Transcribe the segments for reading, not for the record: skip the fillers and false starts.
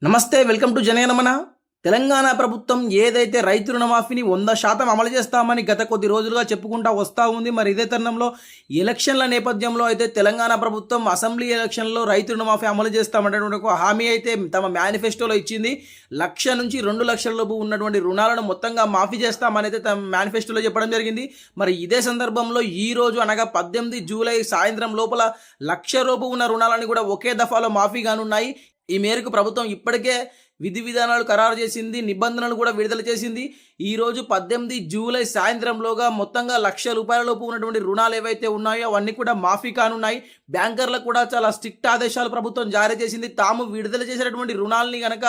నమస్తే, welcome to Jana Gana Mana. Telangana ప్రభుత్వం ఏదైతే రైతు రుణమాఫీని 100% అమలు చేస్తామని గత కొద్ది రోజులుగా చెప్పుకుంటా వస్తూ ఉంది. మరి ఇదే తరుణంలో ఎలక్షన్ల నేపథ్యంలో అయితే తెలంగాణ ప్రభుత్వం అసెంబ్లీ ఎలక్షన్లో రైతు రుణమాఫీ అమలు చేస్తామనేటువంటి ఒక హామీ అయితే తమ మేనిఫెస్టోలో ఇచ్చింది. 1,00,000 నుంచి 2,00,000 లోపు ఉన్నటువంటి రుణాలను మొత్తంగా మాఫీ చేస్తామని అయితే తమ మేనిఫెస్టోలో చెప్పడం జరిగింది. మరి ఇదే సందర్భంలో ఈ రోజు అనగా 18 జూలై సాయంత్రం లోపల 1,00,000 లోపు ఉన్న రుణాలని కూడా ఒకే దఫాలో మాఫీ కానున్నాయి. ఈ మేరకు ప్రభుత్వం ఇప్పటికే విధి విధానాలు ఖరారు చేసింది, నిబంధనలు కూడా విడుదల చేసింది. ఈరోజు 18 జూలై సాయంత్రంలోగా మొత్తంగా 1,00,000 రూపాయల లోపు ఉన్నటువంటి రుణాలు ఏవైతే ఉన్నాయో అవన్నీ కూడా మాఫీ కానున్నాయి. బ్యాంకర్లకు కూడా చాలా స్ట్రిక్ట్ ఆదేశాలు ప్రభుత్వం జారీ చేసింది. తాము విడుదల చేసినటువంటి రుణాలని కనుక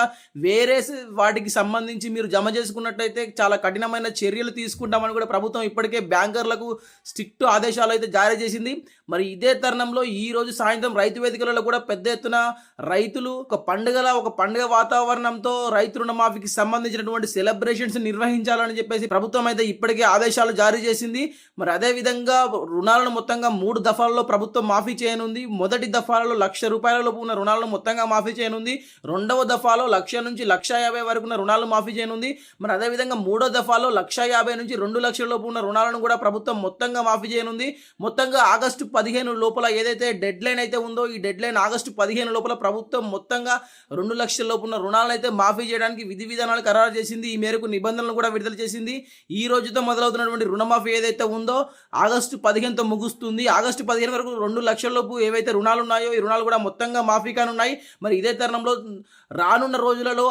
వేరే వాటికి సంబంధించి మీరు జమ చేసుకున్నట్టయితే చాలా కఠినమైన చర్యలు తీసుకుంటామని కూడా ప్రభుత్వం ఇప్పటికే బ్యాంకర్లకు స్ట్రిక్ట్ ఆదేశాలు అయితే జారీ చేసింది. మరి ఇదే తరుణంలో ఈ రోజు సాయంత్రం రైతు వేదికలలో కూడా పెద్ద ఎత్తున రైతులు ఒక పండుగ వాతావరణంతో రైతు రుణమాఫీకి సంబంధించినటువంటి సెలబ్రేషన్స్ నిర్వహించాలని చెప్పేసి ప్రభుత్వం అయితే ఇప్పటికే ఆదేశాలు జారీ చేసింది. మరి అదే విధంగా రుణాలను మొత్తంగా 3 దఫాలలో ప్రభుత్వం మాఫీ చేయనుంది. మొదటి దఫాలో 1,00,000 రూపాయల లోపు ఉన్న రుణాలను మొత్తంగా మాఫీ చేయనుంది. రెండవ దఫాలో 1,00,000 నుంచి 1,50,000 వరకు ఉన్న రుణాలు మాఫీ చేయనుంది. మరి అదేవిధంగా మూడో దఫాలో 1,50,000 నుంచి 2,00,000 లోపు ఉన్న రుణాలను కూడా ప్రభుత్వం మొత్తంగా మాఫీ చేయనుంది. మొత్తంగా ఆగస్టు 15 లోపల ఏదైతే డెడ్ లైన్ అయితే ఉందో ఈ డెడ్ లైన్ ఆగస్టు 15 లోపల ప్రభుత్వం మొత్తంగా 2,00,000 లోపు ఉన్న రుణాలను అయితే మాఫీ చేయడానికి విధి విధానాలు ఖరారు చేసింది. ఈ మేరకు నిబంధనలు కూడా విడుదల చేసింది. ఈ రోజుతో మొదలవుతున్నటువంటి రుణమాఫీ ఏదైతే ఉందో ఆగస్టు 15తో ముగుస్తుంది. ఆగస్టు 15 వరకు 2,00,000 లోపు ఏవైతే రుణాలు ఉన్నాయో ఈ రుణాలు కూడా మొత్తంగా మాఫీ కానున్నాయి. మరి ఇదే తరుణంలో రానున్న రోజులలో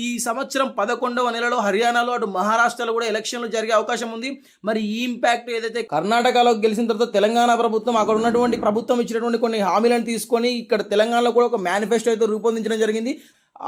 ఈ సంవత్సరం 11వ నెలలో హర్యానాలో అటు మహారాష్ట్రలో కూడా ఎలక్షన్లు జరిగే అవకాశం ఉంది. మరి ఈ ఇంపాక్ట్ ఏదైతే కర్ణాటకలో గెలిచిన తర్వాత తెలంగాణ ప్రభుత్వం అక్కడ ఉన్నటువంటి ప్రభుత్వం ఇచ్చినటువంటి కొన్ని హామీలను తీసుకొని ఇక్కడ తెలంగాణలో కూడా ఒక మేనిఫెస్టో అయితే రూపొందించడం జరిగింది.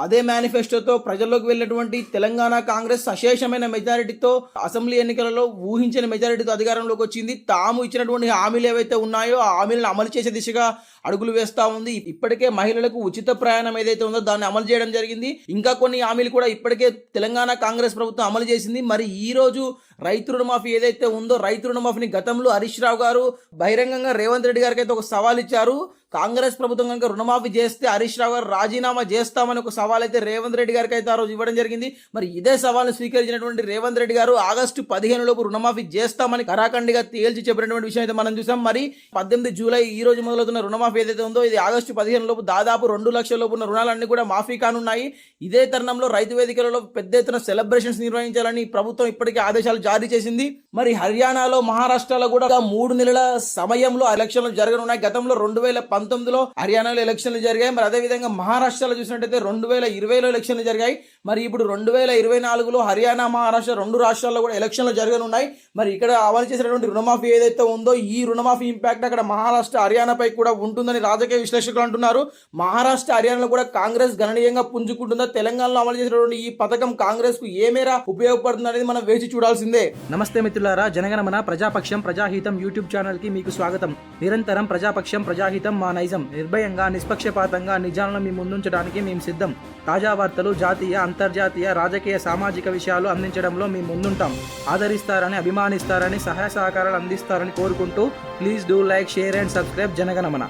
అదే మేనిఫెస్టోతో ప్రజల్లోకి వెళ్ళినటువంటి తెలంగాణ కాంగ్రెస్ అశేషమైన మెజారిటీతో అసెంబ్లీ ఎన్నికలలో ఊహించిన మెజారిటీతో అధికారంలోకి వచ్చింది. తాము ఇచ్చినటువంటి హామీలు ఏవైతే ఉన్నాయో ఆ హామీలను అమలు చేసే దిశగా అడుగులు వేస్తూ ఉంది. ఇప్పటికే మహిళలకు ఉచిత ప్రయాణం ఏదైతే ఉందో దాన్ని అమలు చేయడం జరిగింది. ఇంకా కొన్ని హామీలు కూడా ఇప్పటికే తెలంగాణ కాంగ్రెస్ ప్రభుత్వం అమలు చేసింది. మరి ఈ రోజు రైతు రుణమాఫీ ఏదైతే ఉందో రైతు రుణమాఫీని గతంలో హరీష్ రావు గారు బహిరంగంగా రేవంత్ రెడ్డి గారికి అయితే ఒక సవాల్ ఇచ్చారు. కాంగ్రెస్ ప్రభుత్వం కనుక రుణమాఫీ చేస్తే హరీష్ రావు గారు రాజీనామా చేస్తామని ఒక సవాల్ అయితే రేవంత్ రెడ్డి గారికి అయితే ఆ రోజు ఇవ్వడం జరిగింది. మరి ఇదే సవాల్ను స్వీకరించినటువంటి రేవంత్ రెడ్డి గారు ఆగస్టు 15 లోపు రుణమాఫీ చేస్తామని కరాఖండిగా తేల్చి చెప్పినటువంటి విషయం అయితే మనం చూసాం. మరి 18 జూలై ఈ రోజు మొదలవుతున్న రుణమాఫీ ఏదైతే ఉందో ఇది ఆగస్టు 15 లోపు దాదాపు 2,00,000 లోపు ఉన్న రుణాలన్నీ కూడా మాఫీ కానున్నాయి. ఇదే తరుణంలో రైతు వేదికలలో పెద్ద ఎత్తున సెలబ్రేషన్స్ నిర్వహించాలని ప్రభుత్వం ఇప్పటికే ఆదేశాలు జారీ చేసింది. మరి హర్యానాలో మహారాష్ట్రలో కూడా 3 నెలల సమయంలో ఎలక్షన్లు జరగనున్నాయి. గతంలో 2019లో హర్యానాలో ఎలక్షన్లు జరిగాయి. మరి అదేవిధంగా మహారాష్ట్రలో చూసినట్టయితే 2020లో ఎలక్షన్లు జరిగాయి. మరి ఇప్పుడు 2024లో హర్యానా మహారాష్ట్ర 2 రాష్ట్రాల్లో కూడా ఎలక్షన్లు జరగనున్నాయి. మరి ఇక్కడ అమలు చేసినటువంటి రుణమాఫీ ఏదైతే ఉందో ఈ రుణమాఫీ ఇంపాక్ట్ అక్కడ మహారాష్ట్ర హర్యానాపై కూడా ఉంటుందని రాజకీయ విశ్లేషకులు అంటున్నారు. మహారాష్ట్ర హర్యానాలో కూడా కాంగ్రెస్ గణనీయంగా పుంజుకుంటుందా, తెలంగాణలో అమలు చేసినటువంటి ఈ పథకం కాంగ్రెస్ కు ఏ మేర ఉపయోగపడుతుంది అనేది మనం వేచి చూడాల్సిందే. నమస్తే మిత్రులారా, జనగణమన ప్రజాపక్షం ప్రజాహితం యూట్యూబ్ ఛానల్ కి మీకు స్వాగతం. నిరంతరం ప్రజాపక్షం ప్రజాహితం మా నైజం. నిర్భయంగా నిష్పక్షపాతంగా నిజాలను మీ ముందుంచడానికి మేము సిద్ధం. తాజా వార్తలు, జాతీయ అంతర్జాతీయ రాజకీయ సామాజిక విషయాలు అందించడంలో మేము ముందుంటాం. ఆదరిస్తారని, అభిమానిస్తారని, సహాయ సహకారాలు అందిస్తారని కోరుకుంటూ please do like, share and subscribe Jana Gana Mana.